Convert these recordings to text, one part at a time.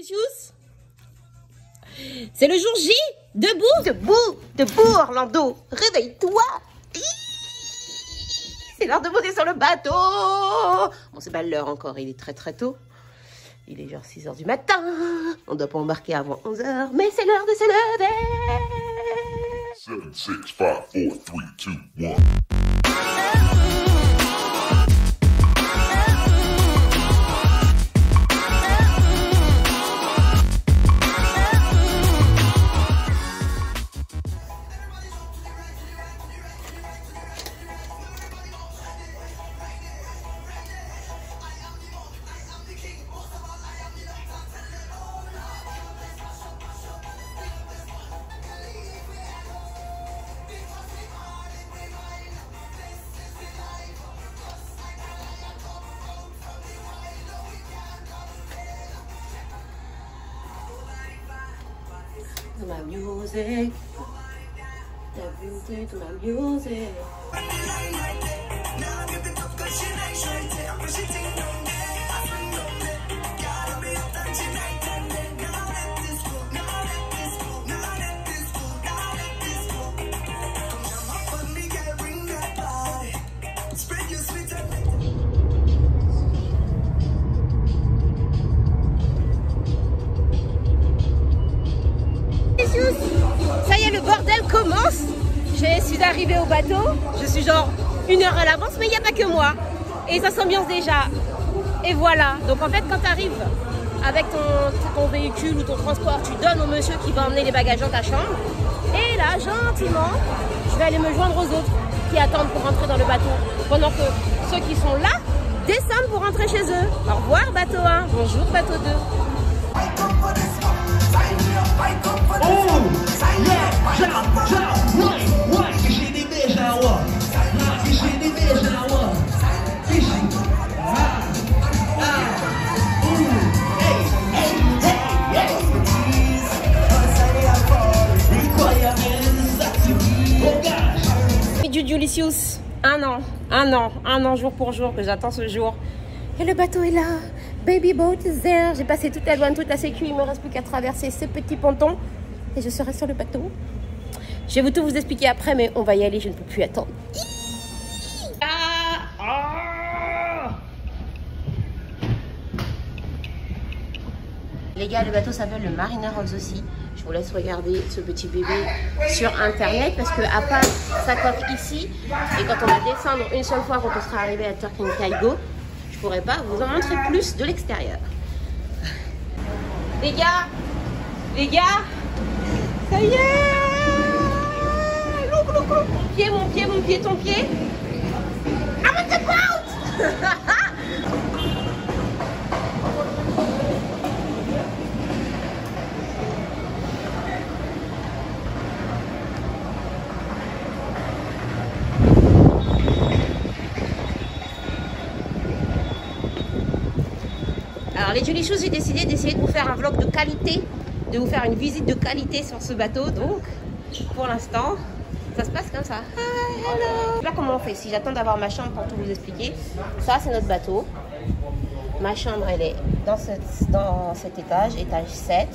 Delicious. C'est le jour J. Debout. Debout. Debout, Orlando. Réveille-toi. C'est l'heure de monter sur le bateau. Bon, c'est pas l'heure encore. Il est très très tôt. Il est genre 6 h du matin. On doit pas embarquer avant 11 h. Mais c'est l'heure de se lever. 7, 6, 5, 4, 3, 2, 1. To my music, the music, to my music. Ça y est, le bordel commence. Je suis arrivée au bateau. Je suis genre 1 heure à l'avance, mais il n'y a pas que moi. Et ça s'ambiance déjà. Et voilà. Donc en fait, quand tu arrives avec ton véhicule ou ton transport, tu donnes au monsieur qui va emmener les bagages dans ta chambre. Et là, gentiment, je vais aller me joindre aux autres qui attendent pour rentrer dans le bateau. Pendant que ceux qui sont là descendent pour rentrer chez eux. Au revoir, bateau 1. Bonjour, bateau 2. Delicious, un an jour pour jour que j'attends ce jour. Et le bateau est là, baby boat is there. J'ai passé toute la douane, toute la sécu, il me reste plus qu'à traverser ce petit ponton et je serai sur le bateau. Je vais tout vous expliquer après, mais on va y aller, je ne peux plus attendre. Les gars, le bateau s'appelle le Mariner of the Sea. Je vous laisse regarder ce petit bébé sur internet parce que à part sa coque ici, et quand on va descendre une seule fois quand on sera arrivé à Turk and Caicos, je pourrais pas vous en montrer plus de l'extérieur. Les gars, ça y est. Mon pied, ton pied. I'm on the boat. Alors les Delicious, j'ai décidé d'essayer de vous faire un vlog de qualité, de vous faire une visite de qualité sur ce bateau. Donc pour l'instant, ça se passe comme ça. Hi, hello. Là comment on fait? Si j'attends d'avoir ma chambre pour tout vous expliquer, ça c'est notre bateau. Ma chambre elle est dans cet étage, étage 7.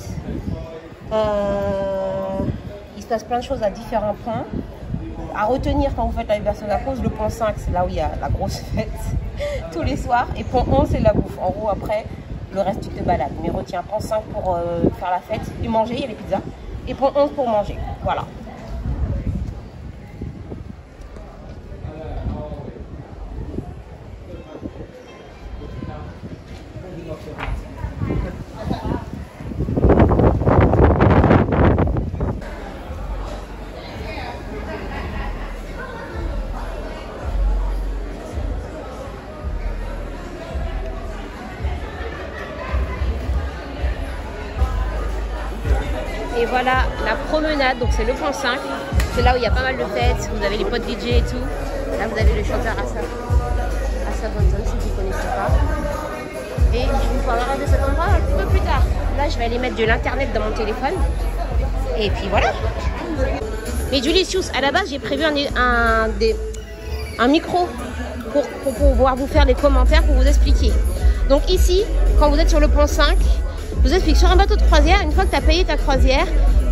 Il se passe plein de choses à différents points. À retenir quand vous faites la version de la pause, le pont 5 c'est là où il y a la grosse fête tous les soirs. Et pont 11 c'est la bouffe. En gros après, le reste tu te balades. Mais retiens pont 5 pour faire la fête et manger, il y a les pizzas. Et pont 11 pour manger. Voilà. Et voilà la promenade, donc c'est le pont 5. C'est là où il y a pas mal de fêtes, vous avez les potes DJ et tout. Là vous avez le chanteur Asa Bonson, si vous ne connaissez pas. Et je vous parlerai de cet endroit un petit peu plus tard. Là je vais aller mettre de l'internet dans mon téléphone. Et puis voilà. Mais Delicious, à la base j'ai prévu un micro pour pouvoir vous faire des commentaires, pour vous expliquer. Donc ici, quand vous êtes sur le pont 5, Je vous explique, sur un bateau de croisière, une fois que tu as payé ta croisière,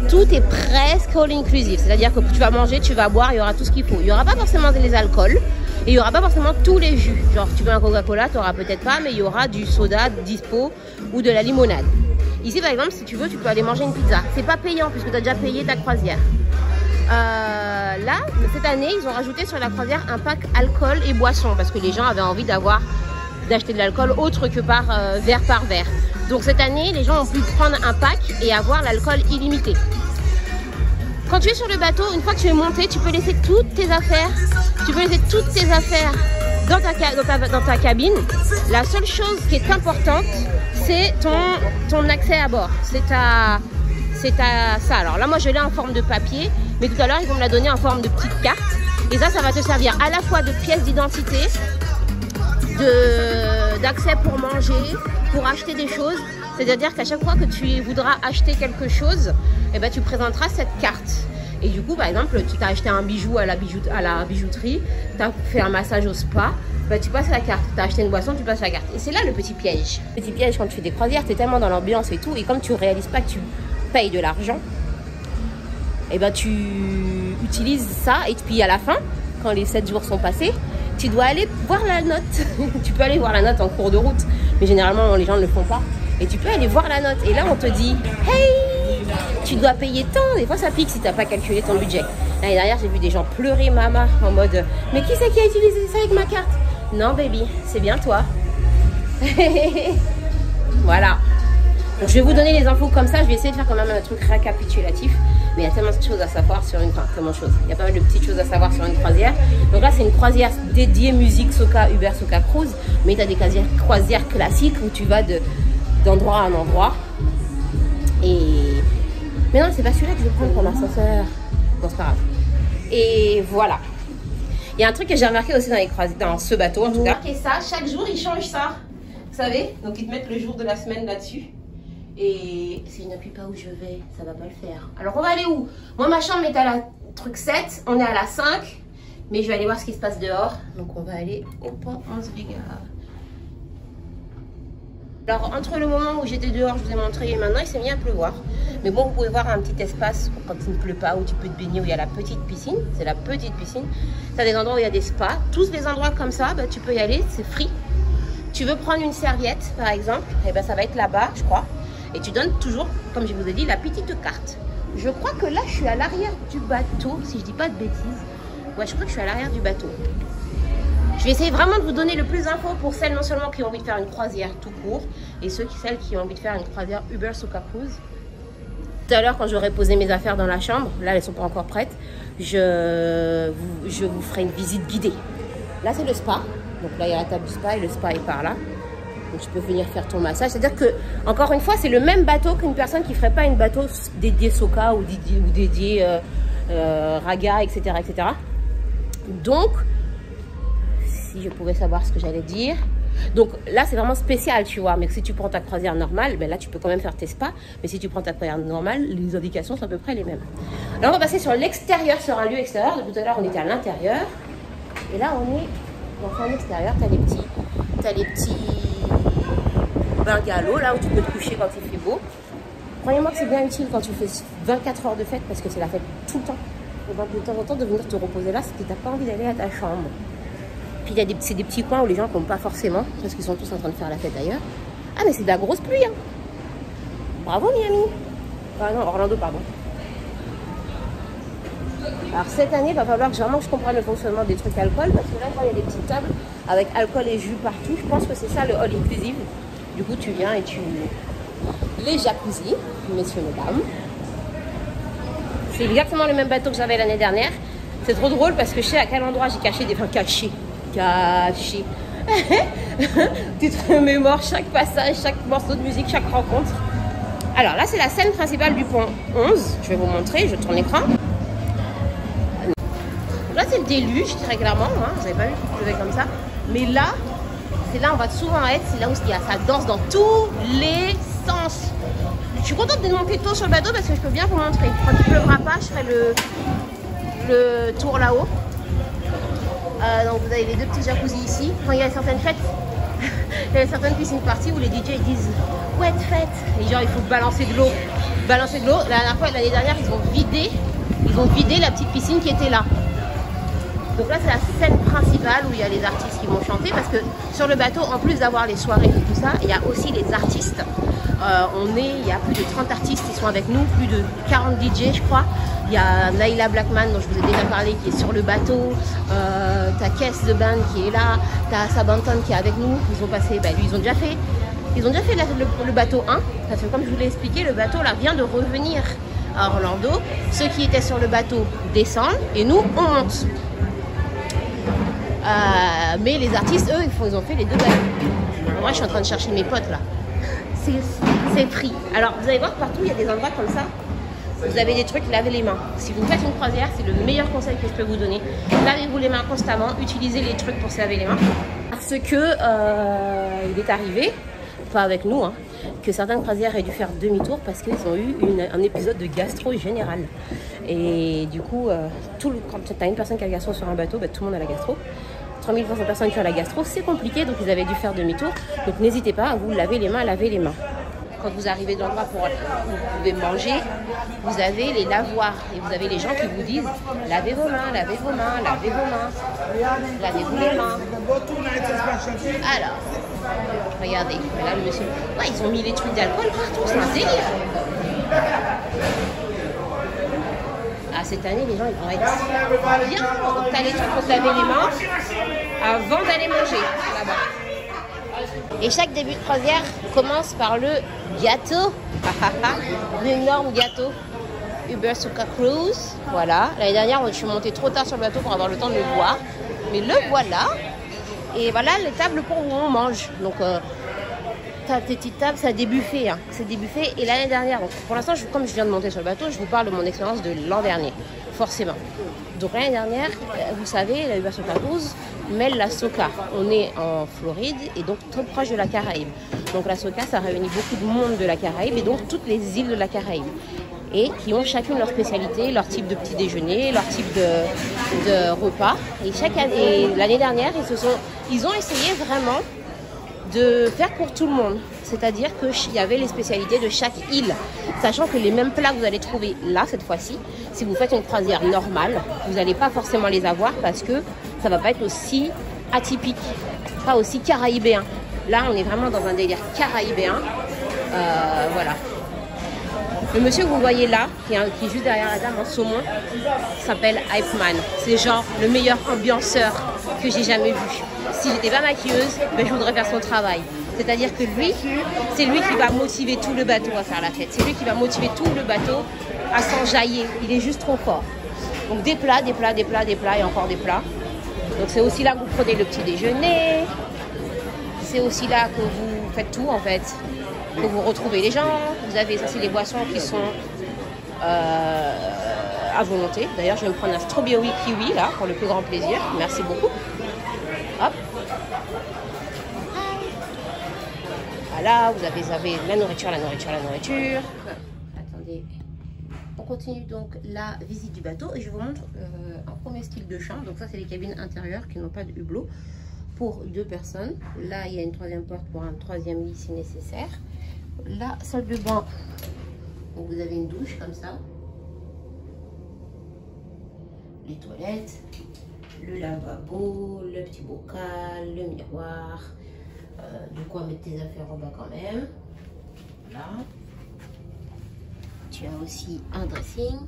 tout est presque all inclusive. C'est-à-dire que tu vas manger, tu vas boire, il y aura tout ce qu'il faut. Il n'y aura pas forcément des alcools et il n'y aura pas forcément tous les jus. Genre, tu veux un Coca-Cola, tu n'auras peut-être pas, mais il y aura du soda, dispo ou de la limonade. Ici, par exemple, si tu veux, tu peux aller manger une pizza. C'est pas payant puisque tu as déjà payé ta croisière. Là, cette année, ils ont rajouté sur la croisière un pack alcool et boissons parce que les gens avaient envie d'acheter de l'alcool autre que par verre par verre. Donc cette année, les gens ont pu prendre un pack et avoir l'alcool illimité. Quand tu es sur le bateau, une fois que tu es monté, tu peux laisser toutes tes affaires. Tu peux laisser toutes tes affaires dans ta cabine. La seule chose qui est importante, c'est ton accès à bord. C'est ta ça. Alors là, moi, je l'ai en forme de papier, mais tout à l'heure, ils vont me la donner en forme de petite carte. Et ça va te servir à la fois de pièce d'identité, d'accès pour manger, pour acheter des choses. C'est-à-dire qu'à chaque fois que tu voudras acheter quelque chose, eh ben, tu présenteras cette carte. Et du coup, par exemple, tu t'as acheté un bijou à la bijouterie, tu as fait un massage au spa, ben, tu passes la carte. Tu as acheté une boisson, tu passes la carte. Et c'est là le petit piège. Le petit piège, quand tu fais des croisières, tu es tellement dans l'ambiance et tout, et comme tu ne réalises pas que tu payes de l'argent, et ben, tu utilises ça, et puis à la fin, quand les 7 jours sont passés, tu dois aller voir la note. Tu peux aller voir la note en cours de route, mais généralement, les gens ne le font pas. Et tu peux aller voir la note. Et là, on te dit, hey, tu dois payer tant. Des fois, ça pique si tu n'as pas calculé ton budget. L'année dernière, j'ai vu des gens pleurer maman en mode, mais qui c'est qui a utilisé ça avec ma carte? Non, baby, c'est bien toi. Voilà. Donc, je vais vous donner les infos comme ça. Je vais essayer de faire quand même un truc récapitulatif. Mais il y a tellement de choses à savoir sur une... Enfin, tellement de choses. Il y a pas mal de petites choses à savoir sur une croisière. Donc là, c'est une croisière dédiée musique Soca, Uber Soca Cruise. Mais tu as des croisières classiques où tu vas d'endroit à un endroit. Mais non, c'est pas celui-là que je vais prendre pour l'ascenseur. Bon, c'est pas grave. Et voilà. Il y a un truc que j'ai remarqué aussi dans ce bateau, en tout cas. Et ça, chaque jour, ils changent ça. Vous savez? Donc, ils te mettent le jour de la semaine là-dessus. Et si je n'appuie pas où je vais, ça va pas le faire. Alors, on va aller où? Moi, ma chambre est à la truc 7. On est à la 5. Mais je vais aller voir ce qui se passe dehors. Donc, on va aller au pont 11 Vega. Alors, entre le moment où j'étais dehors, je vous ai montré, et maintenant, il s'est mis à pleuvoir. Mais bon, vous pouvez voir un petit espace quand il ne pleut pas, où tu peux te baigner, où il y a la petite piscine. C'est la petite piscine. Tu as des endroits où il y a des spas. Tous les endroits comme ça, bah, tu peux y aller, c'est free. Tu veux prendre une serviette, par exemple, et ben, ça va être là-bas, je crois. Et tu donnes toujours, comme je vous ai dit, la petite carte. Je crois que là, je suis à l'arrière du bateau, si je dis pas de bêtises. Ouais, je crois que je suis à l'arrière du bateau. Je vais essayer vraiment de vous donner le plus d'infos pour celles non seulement qui ont envie de faire une croisière tout court, et celles qui ont envie de faire une croisière Uber Soca Cruise. Tout à l'heure, quand j'aurai posé mes affaires dans la chambre, là, elles ne sont pas encore prêtes, je vous ferai une visite guidée. Là, c'est le spa. Donc là, il y a la table du spa et le spa est par là. Donc, tu peux venir faire ton massage. C'est-à-dire que, encore une fois, c'est le même bateau qu'une personne qui ne ferait pas une bateau dédié Soca ou dédié Raga, etc., etc. Donc, si je pouvais savoir ce que j'allais dire. Donc là, c'est vraiment spécial, tu vois. Mais si tu prends ta croisière normale, ben là, tu peux quand même faire tes spas. Mais si tu prends ta croisière normale, les indications sont à peu près les mêmes. Alors, on va passer sur l'extérieur, sur un lieu extérieur. Depuis tout à l'heure, on était à l'intérieur. Et là, on est dans un extérieur. Tu as les petits bungalows, là, où tu peux te coucher quand il fait beau. Croyez-moi que c'est bien utile quand tu fais 24 heures de fête, parce que c'est la fête tout le temps. Et donc, de temps en temps, de venir te reposer là, si tu n'as pas envie d'aller à ta chambre. Puis il y a des petits coins où les gens ne comptent pas forcément, parce qu'ils sont tous en train de faire la fête ailleurs. Ah, mais c'est de la grosse pluie, hein. Bravo, Miami. Ah non, Orlando, pardon. Alors cette année, il va falloir que vraiment je comprenne le fonctionnement des trucs alcool, parce que là, il y a des petites tables avec alcool et jus partout. Je pense que c'est ça le all inclusive. Du coup, tu viens et tu... Les jacuzzi, messieurs, mesdames. C'est exactement le même bateau que j'avais l'année dernière. C'est trop drôle parce que je sais à quel endroit j'ai caché des... Enfin, caché. Tu te remémores chaque passage, chaque morceau de musique, chaque rencontre. Alors là, c'est la scène principale du pont 11. Je vais vous montrer, je tourne l'écran. Là, c'est le déluge, très clairement. Hein. Vous n'avez pas vu que je faisais comme ça. Mais là, c'est là où on va souvent être. C'est là où ça danse dans tous les sens. Je suis contente de monter tôt sur le bateau parce que je peux bien vous montrer. Quand il ne pleuvra pas, je ferai le tour là-haut. Donc vous avez les deux petits jacuzzi ici. Quand il y a certaines fêtes, il y a certaines piscines parties où les DJ disent chouette fête. Et genre, il faut balancer de l'eau. Balancer de l'eau. La dernière fois, l'année dernière, ils ont vidé la petite piscine qui était là. Donc là, c'est la scène principale où il y a les artistes qui vont chanter. Parce que sur le bateau, en plus d'avoir les soirées et tout ça, il y a aussi les artistes. Il y a plus de 30 artistes qui sont avec nous, plus de 40 DJ, je crois. Il y a Naila Blackman, dont je vous ai déjà parlé, qui est sur le bateau. T'as Kess The Band qui est là. T'as Sabanton qui est avec nous. Ils ont passé, lui, ils ont déjà fait le bateau 1. Parce que comme je vous l'ai expliqué, le bateau là vient de revenir à Orlando. Ceux qui étaient sur le bateau descendent et nous, on monte. Mais les artistes, eux, ils ont fait les deux bateaux. Moi, je suis en train de chercher mes potes là. C'est free. Alors, vous allez voir partout, il y a des endroits comme ça. Vous avez des trucs, lavez les mains. Si vous faites une croisière, c'est le meilleur conseil que je peux vous donner. Lavez-vous les mains constamment, utilisez les trucs pour se laver les mains. Parce que il est arrivé, pas avec nous, hein, que certaines croisières aient dû faire demi-tour parce qu'ils ont eu un épisode de gastro général. Et du coup, quand tu as une personne qui a la gastro sur un bateau, tout le monde a la gastro. 3500 personnes qui ont la gastro, c'est compliqué, donc ils avaient dû faire demi-tour. Donc n'hésitez pas à vous laver les mains, Quand vous arrivez dans l'endroit où vous pouvez manger, vous avez les lavoirs et vous avez les gens qui vous disent lavez vos mains, lavez vos mains, lavez vos mains, lavez-vous les mains. Alors, regardez, là le monsieur, ouais, ils ont mis les trucs d'alcool partout, c'est un délire. Ah, cette année, les gens ils vont être bien. Donc t'as les trucs pour se laver les mains avant d'aller manger là-bas. Et chaque début de croisière commence par le gâteau. L'énorme gâteau. Uber Suka Cruise. Voilà. L'année dernière, je suis montée trop tard sur le bateau pour avoir le temps de le voir. Mais le voilà. Et voilà les tables pour où on mange. Donc, t'as tes petites tables, c'est des buffets. Hein. C'est des buffets. Et l'année dernière, donc, pour l'instant, comme je viens de monter sur le bateau, je vous parle de mon expérience de l'an dernier. Forcément. Donc l'année dernière, vous savez, la Uber Suka Cruise mêle la Soca. On est en Floride et donc très proche de la Caraïbe. Donc la Soca, ça réunit beaucoup de monde de la Caraïbe et donc toutes les îles de la Caraïbe. Et qui ont chacune leur spécialité, leur type de petit déjeuner, leur type de repas. Et chaque année, l'année dernière, ils ont essayé vraiment de faire pour tout le monde. C'est-à-dire qu'il y avait les spécialités de chaque île. Sachant que les mêmes plats que vous allez trouver là, cette fois-ci, si vous faites une croisière normale, vous n'allez pas forcément les avoir parce que ça ne va pas être aussi atypique, pas aussi caraïbéen. Là, on est vraiment dans un délire caraïbéen. Voilà. Le monsieur que vous voyez là, qui est juste derrière la dame en saumon, s'appelle Hype Man. C'est genre le meilleur ambianceur que j'ai jamais vu. Si j'étais pas maquilleuse, je voudrais faire son travail. C'est-à-dire que lui, c'est lui qui va motiver tout le bateau à faire la fête. C'est lui qui va motiver tout le bateau à s'enjailler. Il est juste trop fort. Donc des plats et encore des plats. Donc c'est aussi là que vous prenez le petit déjeuner. C'est aussi là que vous faites tout en fait. Que vous retrouvez les gens. Vous avez ça, c'est les boissons qui sont à volonté. D'ailleurs, je vais me prendre un strawberry kiwi là pour le plus grand plaisir. Merci beaucoup. Hop. Voilà, vous avez la nourriture. Attendez. On continue donc la visite du bateau et je vous montre un premier style de chambre. Donc ça, c'est les cabines intérieures qui n'ont pas de hublot pour 2 personnes. Là, il y a une 3e porte pour un 3e lit si nécessaire. La salle de bain, donc vous avez une douche comme ça. Les toilettes, le lavabo, le petit bocal, le miroir. De quoi mettre tes affaires en bas quand même. Voilà. Tu as aussi un dressing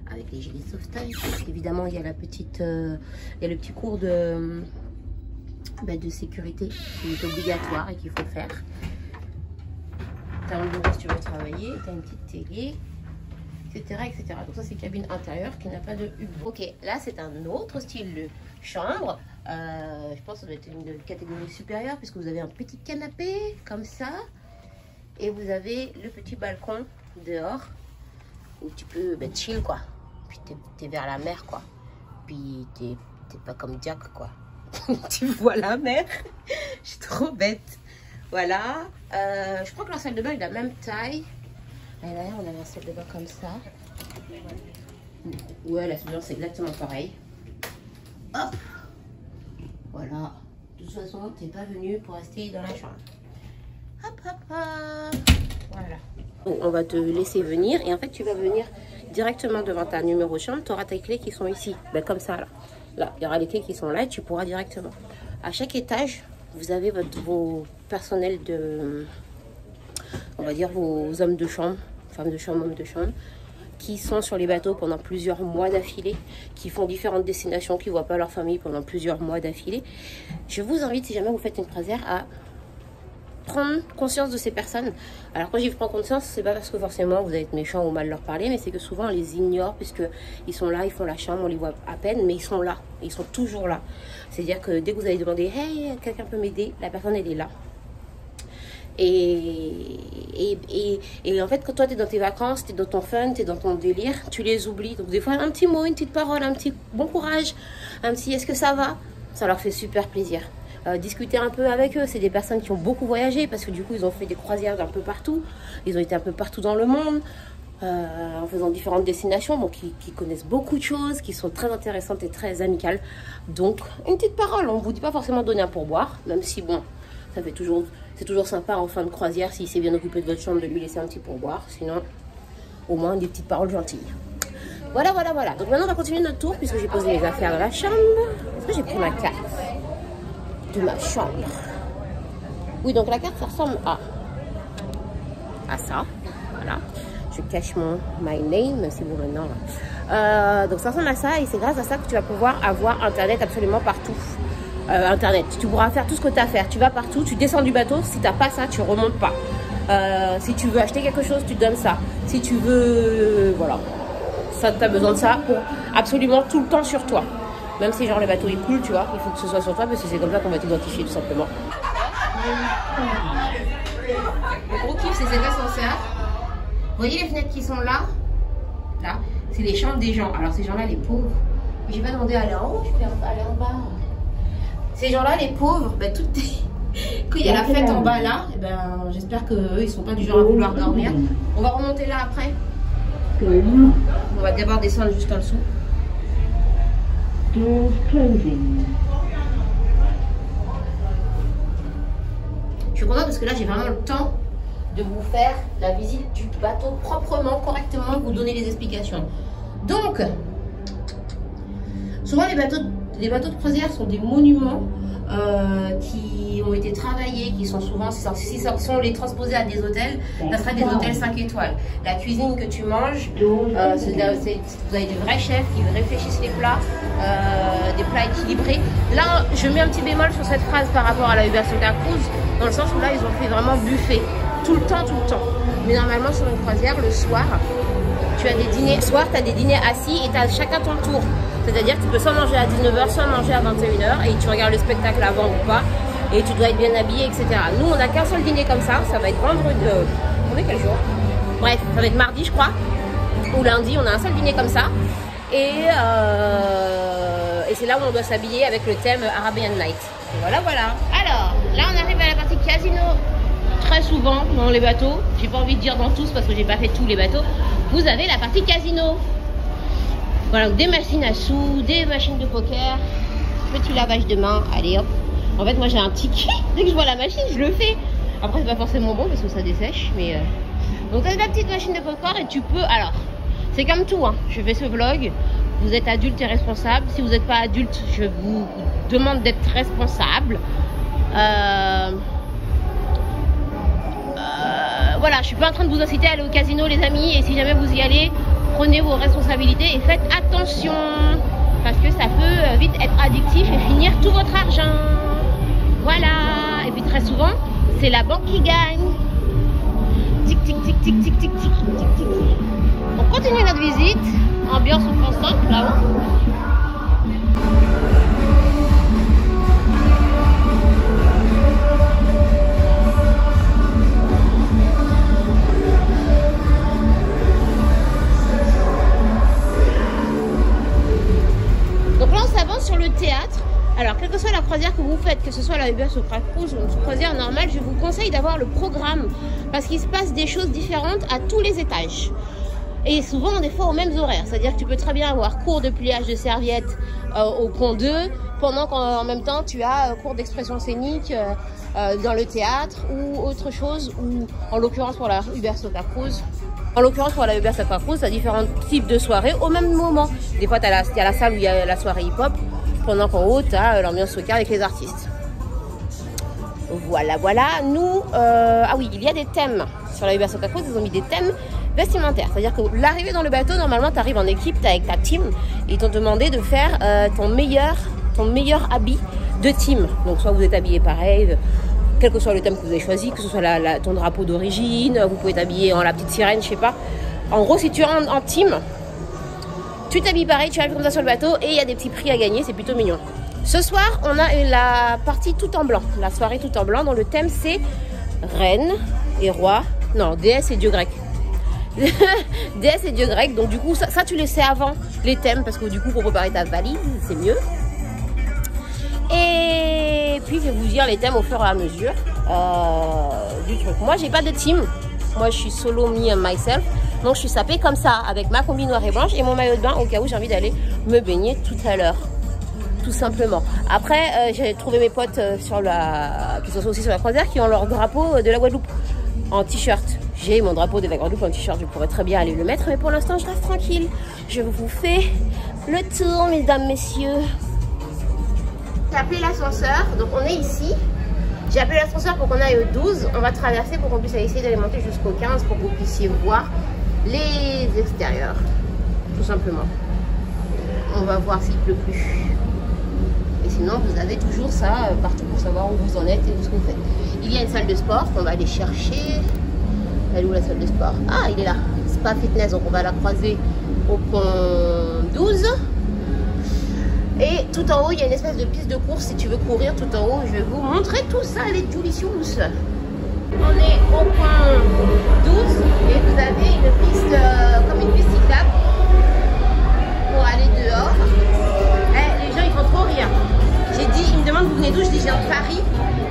avec les gilets de sauvetage. Évidemment, il y a la petite, il y a le petit cours de sécurité qui est obligatoire et qu'il faut faire. Tu as un bureau si tu veux travailler, tu as une petite télé, etc. Donc ça, c'est cabine intérieure qui n'a pas de hublot. Ok, là, c'est un autre style de chambre. Je pense que ça doit être une catégorie supérieure puisque vous avez un petit canapé comme ça et vous avez le petit balcon dehors où tu peux chill quoi. Puis t'es vers la mer quoi. Puis t'es pas comme Jack quoi. Tu vois la mer. Je suis trop bête. Voilà. Je crois que la salle de bain est de la même taille. Et derrière on a la salle de bain comme ça. Ouais, la salle de bain c'est exactement pareil. Hop. Voilà. De toute façon, t'es pas venu pour rester dans la chambre. Hop, hop, hop. Voilà. Donc, on va te laisser venir et en fait, tu vas venir directement devant ta numéro de chambre. Tu auras tes clés qui sont ici. Ben, comme ça, là. Là, il y aura les clés qui sont là et tu pourras directement. À chaque étage, vous avez vos personnels de... On va dire vos hommes de chambre, femmes de chambre, hommes de chambre, qui sont sur les bateaux pendant plusieurs mois d'affilée, qui font différentes destinations, qui ne voient pas leur famille pendant plusieurs mois d'affilée. Je vous invite, si jamais vous faites une croisière, à prendre conscience de ces personnes. Alors quand j'y prends conscience, c'est pas parce que forcément vous allez être méchant ou mal leur parler, mais c'est que souvent on les ignore puisque ils sont là, ils font la chambre, on les voit à peine, mais ils sont là, ils sont toujours là. C'est-à-dire que dès que vous allez demander « Hey, quelqu'un peut m'aider ?» la personne elle est là. Et en fait, quand toi tu es dans tes vacances, tu es dans ton fun, tu es dans ton délire, tu les oublies. Donc des fois un petit mot, une petite parole, un petit bon courage, un petit est-ce que ça va, ça leur fait super plaisir. Discuter un peu avec eux, c'est des personnes qui ont beaucoup voyagé parce que du coup ils ont fait des croisières un peu partout, ils ont été un peu partout dans le monde en faisant différentes destinations, donc qui connaissent beaucoup de choses, qui sont très intéressantes et très amicales. Donc une petite parole, on ne vous dit pas forcément donner un pourboire, même si bon, ça fait toujours, c'est toujours sympa en fin de croisière s'il s'est bien occupé de votre chambre de lui laisser un petit pourboire, sinon au moins des petites paroles gentilles. Voilà, voilà, voilà. Donc maintenant on va continuer notre tour puisque j'ai posé mes affaires dans la chambre. Est-ce que j'ai pris ma carte de ma chambre? Oui, donc la carte ça ressemble à ça. Voilà. Je cache mon my name, c'est bon maintenant. Donc ça ressemble à ça et c'est grâce à ça que tu vas pouvoir avoir internet absolument partout. Internet, tu pourras faire tout ce que tu as à faire. Tu vas partout, tu descends du bateau. Si tu n'as pas ça, tu remontes pas. Si tu veux acheter quelque chose, tu donnes ça. Si tu veux, voilà, ça, tu as besoin de ça pour absolument tout le temps sur toi. Même si genre le bateau est cool, tu vois, il faut que ce soit sur toi parce que c'est comme ça qu'on va t'identifier tout simplement. Le gros kiff, c'est cet ascenseur. Vous voyez les fenêtres qui sont là? Là, c'est les chambres des gens. Alors ces gens-là, les pauvres, j'ai pas demandé à aller en haut, je peux aller en bas. Ces gens-là, les pauvres, ben, tout est... quand il y a la fête en bas là, ben, j'espère qu'eux, ils sont pas du genre à vouloir dormir. On va remonter là après. On va d'abord descendre juste en dessous. Je suis contente parce que là j'ai vraiment le temps de vous faire la visite du bateau proprement, correctement, vous donner les explications. Donc, souvent les bateaux de croisière sont des monuments qui ont été travaillés, qui sont souvent, si on les transposait à des hôtels, ça serait des hôtels 5 étoiles. La cuisine que tu manges, vous avez des vrais chefs qui réfléchissent les plats, des plats équilibrés. Là, je mets un petit bémol sur cette phrase par rapport à la Uber Soca Cruise, dans le sens où là, ils ont fait vraiment buffet, tout le temps. Mais normalement, sur une croisière, le soir, tu as des dîners, tu as des dîners assis et tu as chacun ton tour. C'est-à-dire que tu peux soit manger à 19h, soit manger à 21h et tu regardes le spectacle avant ou pas et tu dois être bien habillé, etc. Nous, on n'a qu'un seul dîner comme ça va être vendredi. On est quel jour? Bref, ça va être mardi, je crois, ou lundi, on a un seul dîner comme ça. Et c'est là où on doit s'habiller avec le thème Arabian Night. Et voilà, voilà. Alors, là, on arrive à la partie casino. Très souvent, dans les bateaux, j'ai pas envie de dire dans tous parce que j'ai pas fait tous les bateaux, vous avez la partie casino. Voilà, des machines à sous, des machines de poker, petit lavage de main, allez hop. En fait, moi j'ai un ticket, dès que je vois la machine, je le fais. Après, c'est pas forcément bon parce que ça dessèche, mais... Donc, t'as la petite machine de poker et tu peux... Alors, c'est comme tout, hein. Je fais ce vlog, vous êtes adulte et responsable. Si vous n'êtes pas adulte, je vous demande d'être responsable. Voilà, je suis pas en train de vous inciter à aller au casino, les amis, et si jamais vous y allez, prenez vos responsabilités et faites attention parce que ça peut vite être addictif et finir tout votre argent. Voilà, et puis très souvent, c'est la banque qui gagne. Tic tic tic tic tic tic tic tic tic. On continue notre visite, ambiance au France 5 là-haut. Sur le théâtre, alors quelle que soit la croisière que vous faites, que ce soit la Uber Soca Cruise ou une croisière normale, je vous conseille d'avoir le programme parce qu'il se passe des choses différentes à tous les étages et souvent des fois aux mêmes horaires. C'est-à-dire que tu peux très bien avoir cours de pliage de serviettes au pont 2 pendant qu'en même temps tu as cours d'expression scénique dans le théâtre ou autre chose, ou en l'occurrence pour la Uber Soca Cruise. En l'occurrence pour la Uber Soca Cruise, tu as différents types de soirées au même moment. Des fois, il y a la salle où il y a la soirée hip-hop, pendant qu'en haut, tu as l'ambiance soca avec les artistes. Voilà, voilà. Nous, ah oui, il y a des thèmes. Sur la Uber Soca Cruise, ils ont mis des thèmes vestimentaires. C'est-à-dire que l'arrivée dans le bateau, normalement, tu arrives en équipe, tu es avec ta team. Et ils t'ont demandé de faire ton meilleur habit de team. Donc, soit vous êtes habillé pareil, quel que soit le thème que vous avez choisi, que ce soit ton drapeau d'origine, vous pouvez t'habiller en la petite sirène, je sais pas. En gros, si tu es en team, tu t'habilles pareil, tu arrives comme ça sur le bateau et il y a des petits prix à gagner, c'est plutôt mignon. Ce soir, on a la partie tout en blanc, la soirée tout en blanc, dont le thème c'est reine et roi, non, déesse et dieu grec. Déesse et dieu grec, donc du coup, ça tu le sais avant les thèmes, parce que du coup, pour préparer ta valise, c'est mieux. Et puis, je vais vous dire les thèmes au fur et à mesure du truc. Moi, j'ai pas de team, moi je suis solo, me and myself. Donc je suis sapée comme ça, avec ma combi noire et blanche et mon maillot de bain au cas où j'ai envie d'aller me baigner tout à l'heure. Tout simplement. Après, j'ai trouvé mes potes qui sont aussi sur la croisière qui ont leur drapeau de la Guadeloupe en t-shirt. J'ai mon drapeau de la Guadeloupe en t-shirt, je pourrais très bien aller le mettre, mais pour l'instant je reste tranquille. Je vous fais le tour, mesdames, messieurs. J'ai appelé l'ascenseur, donc on est ici. J'ai appelé l'ascenseur pour qu'on aille au 12. On va traverser pour qu'on puisse essayer d'aller monter jusqu'au 15 pour que vous puissiez voir les extérieurs, tout simplement. On va voir s'il pleut plus. Et sinon, vous avez toujours ça partout pour savoir où vous en êtes et où ce que vous faites. Il y a une salle de sport qu'on va aller chercher. Elle est où la salle de sport? Ah, il est là. Spa Fitness, donc on va la croiser au pont 12. Et tout en haut, il y a une espèce de piste de course. Si tu veux courir tout en haut, je vais vous montrer tout ça, les Julicious. On est au point 12 et vous avez une piste, comme une piste cyclable pour aller dehors. Les gens, ils font trop rire. J'ai dit, ils me demandent vous venez d'où? Je dis, je viens de Paris.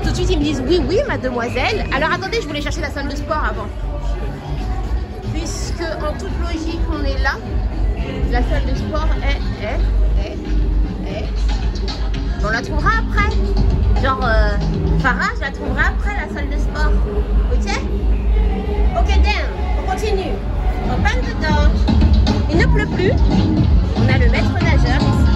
Tout de suite, ils me disent oui, oui, mademoiselle. Alors attendez, je voulais chercher la salle de sport avant. Puisque, en toute logique, on est là. La salle de sport est. On la trouvera après. Genre, Farah, je la trouverai après la salle de sport. Ok? Ok, Dan, on continue. Open the door. Il ne pleut plus. On a le maître nageur ici.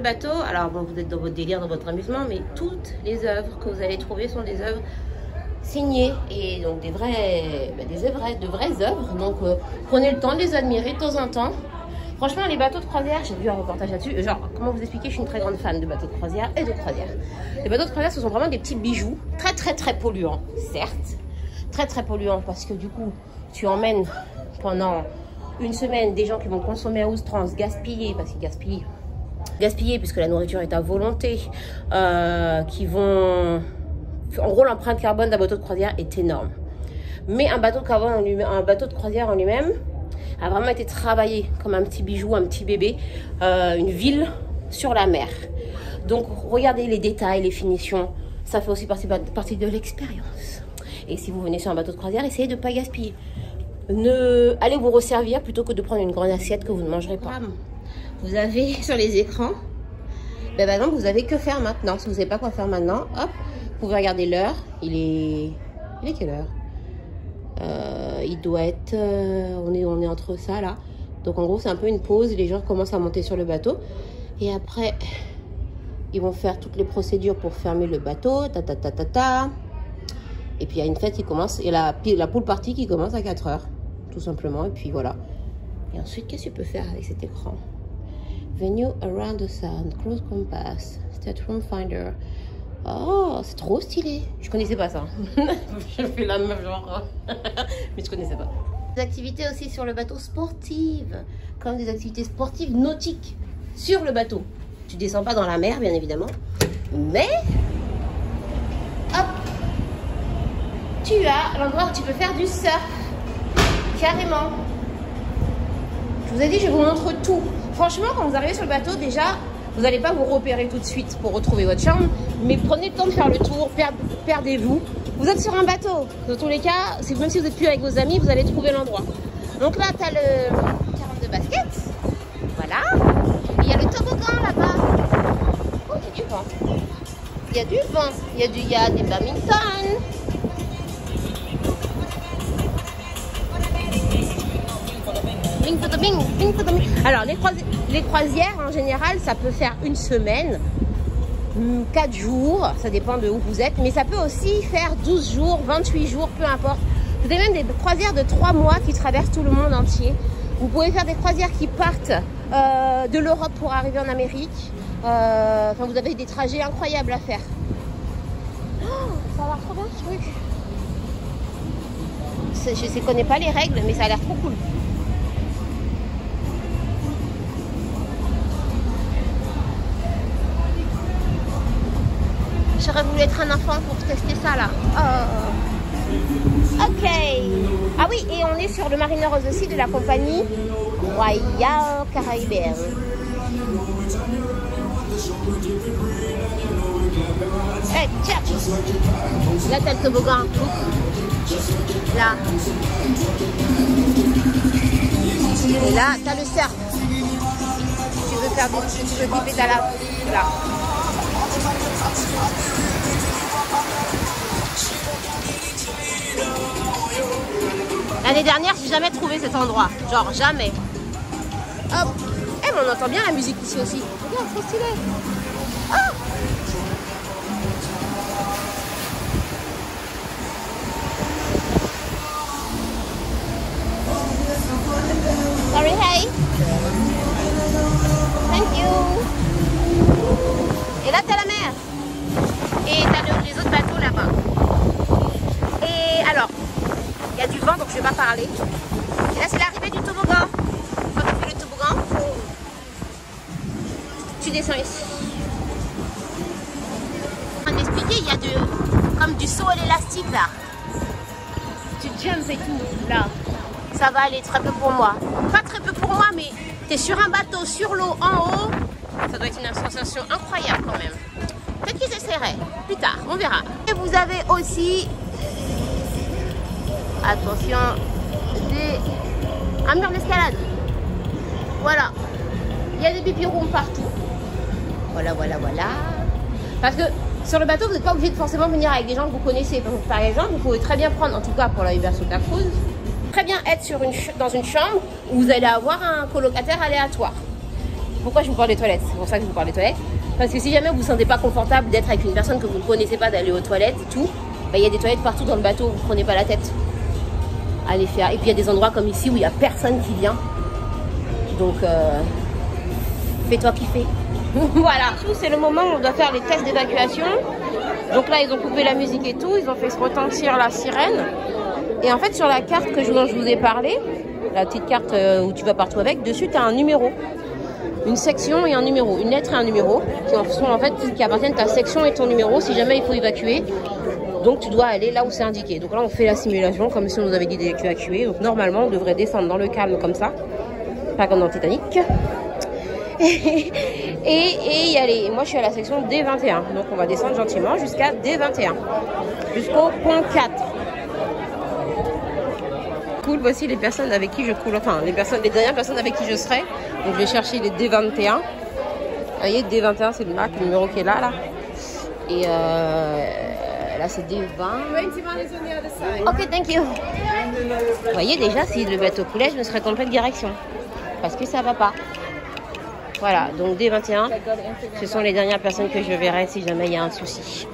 Bateau, alors bon, vous êtes dans votre délire, dans votre amusement, mais toutes les œuvres que vous allez trouver sont des œuvres signées et donc de vraies œuvres. Donc prenez le temps de les admirer de temps en temps. Franchement, les bateaux de croisière, j'ai vu un reportage là-dessus. Genre, comment vous expliquer, je suis une très grande fan de bateaux de croisière et de croisière. Les bateaux de croisière, ce sont vraiment des petits bijoux, très polluants, certes, très polluants parce que du coup, tu emmènes pendant une semaine des gens qui vont consommer à outrance, gaspiller parce qu'ils gaspiller puisque la nourriture est à volonté, qui vont... En gros, l'empreinte carbone d'un bateau de croisière est énorme. Mais un bateau de croisière en lui-même a vraiment été travaillé comme un petit bijou, un petit bébé, une ville sur la mer. Donc, regardez les détails, les finitions, ça fait aussi partie de l'expérience. Et si vous venez sur un bateau de croisière, essayez de ne pas gaspiller. Allez vous resservir plutôt que de prendre une grande assiette que vous ne mangerez pas. Vous avez sur les écrans, par exemple, vous avez que faire maintenant. Si vous ne savez pas quoi faire maintenant, hop, vous pouvez regarder l'heure. Il est quelle heure? Il doit être... on est entre ça, là. Donc, en gros, c'est un peu une pause. Les gens commencent à monter sur le bateau. Et après, ils vont faire toutes les procédures pour fermer le bateau. Et puis il y a une fête qui commence, et la pool party qui commence à 4 h, tout simplement. Et puis voilà. Et ensuite, qu'est-ce que tu peux faire avec cet écran? Venue around the sun, cruise compass, stateroom finder. Oh, c'est trop stylé. Je connaissais pas ça. Je fais la meuf genre. Mais je connaissais pas. Des activités aussi sur le bateau sportives, comme des activités sportives nautiques sur le bateau. Tu descends pas dans la mer, bien évidemment, mais hop, tu as l'endroit où tu peux faire du surf, carrément. Je vous ai dit, je vous montre tout. Franchement, quand vous arrivez sur le bateau, déjà, vous n'allez pas vous repérer tout de suite pour retrouver votre chambre, mais prenez le temps de faire le tour, perdez-vous. Vous êtes sur un bateau. Dans tous les cas, même si vous n'êtes plus avec vos amis, vous allez trouver l'endroit. Donc là, tu as le terrain de basket. Voilà. Il y a le toboggan là-bas. Oh, il y a du vent. Il y a du vent. Il y a des badminton. Alors, les croisières, en général, ça peut faire une semaine, 4 jours, ça dépend de où vous êtes, mais ça peut aussi faire 12 jours, 28 jours, peu importe. Vous avez même des croisières de 3 mois qui traversent tout le monde entier. Vous pouvez faire des croisières qui partent de l'Europe pour arriver en Amérique. Enfin, vous avez des trajets incroyables à faire. Oh, ça a l'air trop bien ce truc. Je ne connais pas les règles, mais ça a l'air trop cool. J'aurais voulu être un enfant pour tester ça là. Oh. Ok. Ah oui, et on est sur le Mariner of the Sea de la compagnie Royal Caribbean. Hey, tiens. Là, t'as le toboggan. Là. Et là, t'as le surf. Tu veux faire des... Tu veux piper ta lave. Là. L'année dernière, j'ai jamais trouvé cet endroit. Genre, jamais. Hop. Eh, mais on entend bien la musique ici aussi. Regarde, trop stylé. Oh. Sorry, hey. Thank you. Et là, t'as la mer. Et t'as les autres bateaux là-bas. Et alors, il y a du vent, donc je ne vais pas parler. Et là, c'est l'arrivée du toboggan. Quand tu fais le toboggan, tu descends ici. En train d'expliquer, il y a comme du saut à l'élastique là. Tu jumps et tout, là. Ça va aller très peu pour moi. Pas très peu pour moi, mais tu es sur un bateau, sur l'eau, en haut. Ça doit être une sensation incroyable quand même. Peut-être qu'ils essaieraient. Plus tard, on verra. Et vous avez aussi... Attention, un mur d'escalade. Voilà. Il y a des baby rooms partout. Voilà, voilà, voilà. Parce que sur le bateau, vous n'êtes pas obligé de forcément venir avec des gens que vous connaissez. Par exemple, vous pouvez très bien prendre, en tout cas pour la Ubersota Cruise, très bien être dans une chambre où vous allez avoir un colocataire aléatoire. Pourquoi je vous parle des toilettes? C'est pour ça que je vous parle des toilettes. Parce que si jamais vous ne vous sentez pas confortable d'être avec une personne que vous ne connaissez pas, d'aller aux toilettes et tout, bah, il y a des toilettes partout dans le bateau, vous ne prenez pas la tête. Allez faire. Et puis il y a des endroits comme ici où il n'y a personne qui vient. Donc, fais-toi kiffer. Voilà. C'est le moment où on doit faire les tests d'évacuation. Donc là, ils ont coupé la musique et tout. Ils ont fait retentir la sirène. Et en fait, sur la carte dont je vous ai parlé, la petite carte où tu vas partout avec, dessus, tu as un numéro. Une section et un numéro. Une lettre et un numéro. Qui appartiennent à ta section et ton numéro si jamais il faut évacuer. Donc tu dois aller là où c'est indiqué. Donc là on fait la simulation comme si on nous avait dit d'évacuer. Donc normalement on devrait descendre dans le calme comme ça. Pas comme dans Titanic. Et y aller. Et moi je suis à la section D21. Donc on va descendre gentiment jusqu'à D21. Jusqu'au pont 4. Cool, voici les personnes avec qui je coule. Enfin les dernières personnes avec qui je serai. Donc je vais chercher les D21. Vous voyez D21 c'est le numéro qui est là. Et là c'est D20. Ok, thank you. Vous voyez déjà, si le bateau coulait, je me serais trompée de direction. Parce que ça va pas. Voilà, donc D21, ce sont les dernières personnes que je verrai si jamais il y a un souci.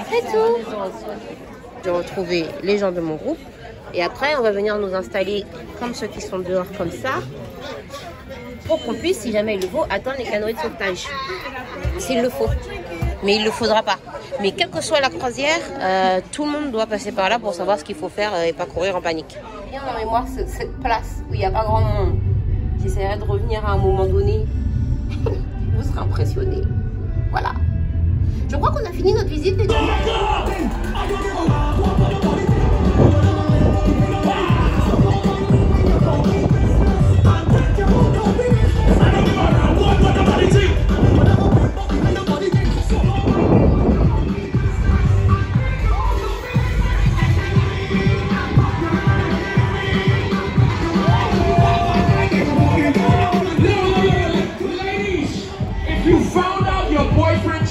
C'est tout. de retrouver les gens de mon groupe. Et après, on va venir nous installer comme ceux qui sont dehors comme ça, pour qu'on puisse, si jamais il le faut, attendre les canoës de sauvetage. S'il le faut. Mais il ne le faudra pas. Mais quelle que soit la croisière, tout le monde doit passer par là pour savoir ce qu'il faut faire et pas courir en panique. Bien en mémoire cette place où il n'y a pas grand monde. J'essaierai de revenir à un moment donné. Vous serez impressionnés. Voilà. Je crois qu'on a fini notre visite, les gars.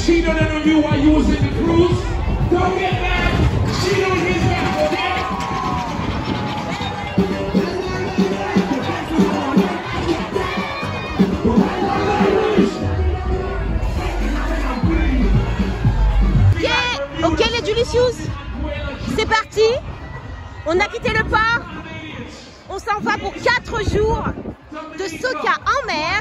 Cheated on you while you was in the cruise. Don't get mad. Cheat on his back, okay? Ok les Delicious, c'est parti. On a quitté le port. On s'en va pour 4 jours de Soka en mer.